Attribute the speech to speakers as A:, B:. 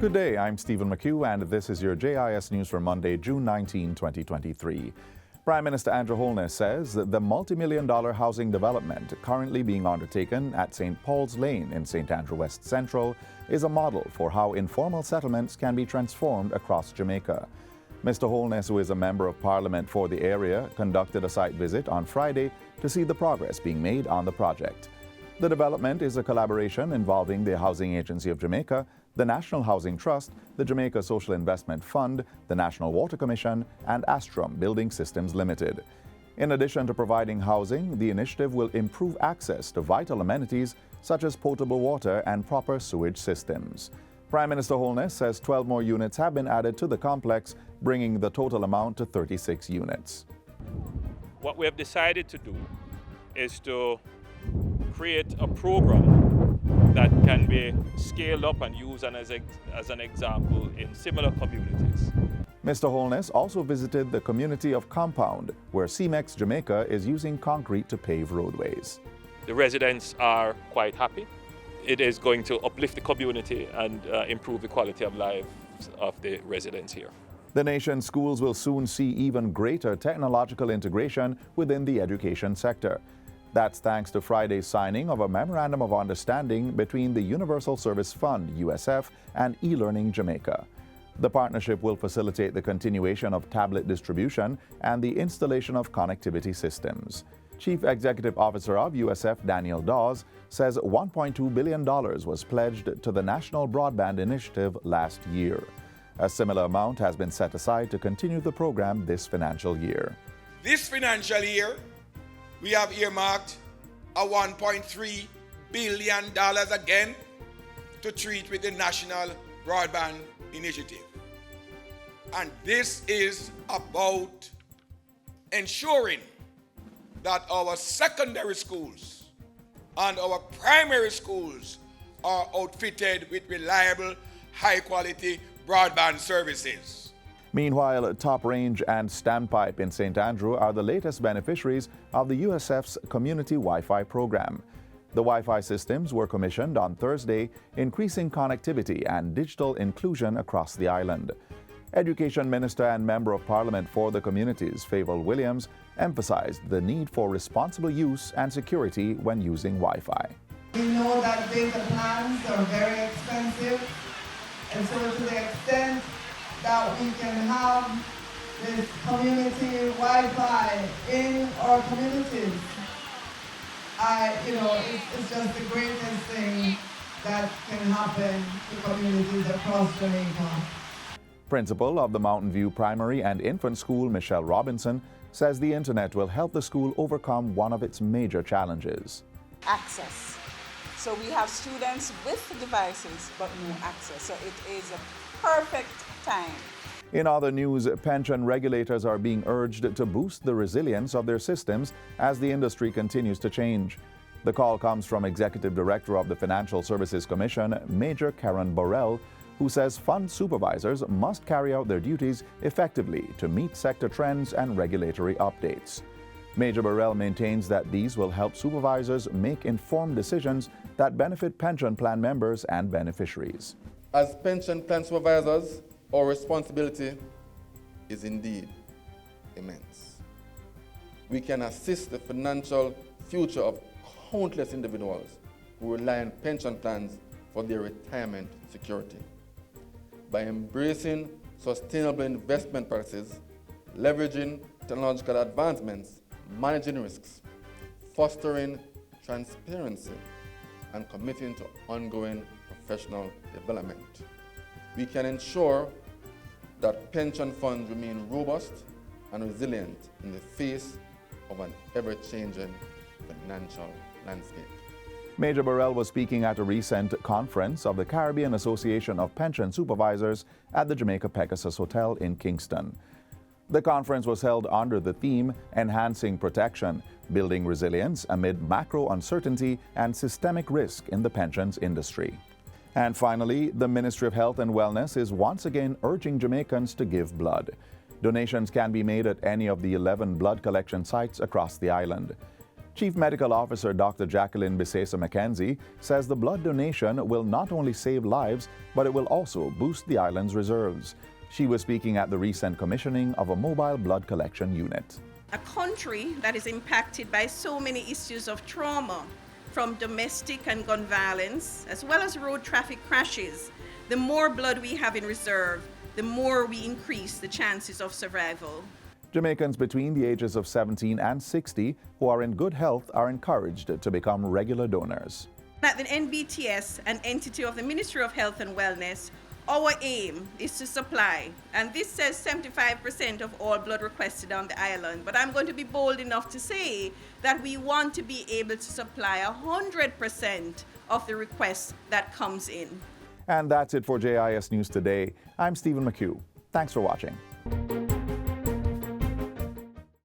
A: Good day, I'm Stephen McHugh, and this is your JIS News for Monday, June 19, 2023. Prime Minister Andrew Holness says that the multi-million-dollar housing development currently being undertaken at St. Paul's Lane in St. Andrew West Central is a model for how informal settlements can be transformed across Jamaica. Mr. Holness, who is a member of Parliament for the area, conducted a site visit on Friday to see the progress being made on the project. The development is a collaboration involving the Housing Agency of Jamaica, the National Housing Trust, the Jamaica Social Investment Fund, the National Water Commission, and Astrum Building Systems Limited. In addition to providing housing, the initiative will improve access to vital amenities such as potable water and proper sewage systems. Prime Minister Holness says 12 more units have been added to the complex, bringing the total amount to 36 units.
B: What we have decided to do is to create a program that can be scaled up and used as an example in similar communities.
A: Mr. Holness also visited the community of Compound, where CEMEX Jamaica is using concrete to pave roadways.
B: The residents are quite happy. It is going to uplift the community and improve the quality of life of the residents here.
A: The nation's schools will soon see even greater technological integration within the education sector. That's thanks to Friday's signing of a Memorandum of Understanding between the Universal Service Fund, USF, and eLearning Jamaica. The partnership will facilitate the continuation of tablet distribution and the installation of connectivity systems. Chief Executive Officer of USF, Daniel Dawes, says $1.2 billion was pledged to the National Broadband Initiative last year. A similar amount has been set aside to continue the program this financial year.
C: This financial year, we have earmarked a $1.3 billion again to treat with the National Broadband Initiative. And this is about ensuring that our secondary schools and our primary schools are outfitted with reliable, high-quality broadband services.
A: Meanwhile, Top Range and Standpipe in St. Andrew are the latest beneficiaries of the USF's Community Wi-Fi program. The Wi-Fi systems were commissioned on Thursday, increasing connectivity and digital inclusion across the island. Education Minister and Member of Parliament for the Communities, Favour Williams, emphasized the need for responsible use and security when using Wi-Fi.
D: We know that data plans are very expensive, and so to the extent that we can have this community Wi-Fi in our communities, it's just the greatest thing that can happen to communities across Jamaica.
A: Principal of the Mountain View Primary and Infant School, Michelle Robinson, says the internet will help the school overcome one of its major challenges.
E: Access. So we have students with devices but no access. So it is a perfect time.
A: In other news, pension regulators are being urged to boost the resilience of their systems as the industry continues to change. The call comes from Executive Director of the Financial Services Commission, Major Karen Burrell, who says fund supervisors must carry out their duties effectively to meet sector trends and regulatory updates. Major Burrell maintains that these will help supervisors make informed decisions that benefit pension plan members and beneficiaries.
F: As pension plan supervisors, our responsibility is indeed immense. We can assist the financial future of countless individuals who rely on pension plans for their retirement security. By embracing sustainable investment practices, leveraging technological advancements, managing risks, fostering transparency, and committing to ongoing professional development, we can ensure that pension funds remain robust and resilient in the face of an ever-changing financial landscape.
A: Major Burrell was speaking at a recent conference of the Caribbean Association of Pension Supervisors at the Jamaica Pegasus Hotel in Kingston. The conference was held under the theme Enhancing Protection, Building Resilience Amid Macro Uncertainty and Systemic Risk in the Pensions Industry. And finally, the Ministry of Health and Wellness is once again urging Jamaicans to give blood. Donations can be made at any of the 11 blood collection sites across the island. Chief Medical Officer Dr. Jacqueline Bisesa McKenzie says the blood donation will not only save lives, but it will also boost the island's reserves. She was speaking at the recent commissioning of a mobile blood collection unit.
G: A country that is impacted by so many issues of trauma, from domestic and gun violence, as well as road traffic crashes, the more blood we have in reserve, the more we increase the chances of survival.
A: Jamaicans between the ages of 17 and 60 who are in good health are encouraged to become regular donors.
G: At the NBTS, an entity of the Ministry of Health and Wellness, our aim is to supply, and this says 75% of all blood requested on the island, but I'm going to be bold enough to say that we want to be able to supply 100% of the requests that comes in.
A: And that's it for JIS News Today. I'm Stephen McHugh. Thanks for watching.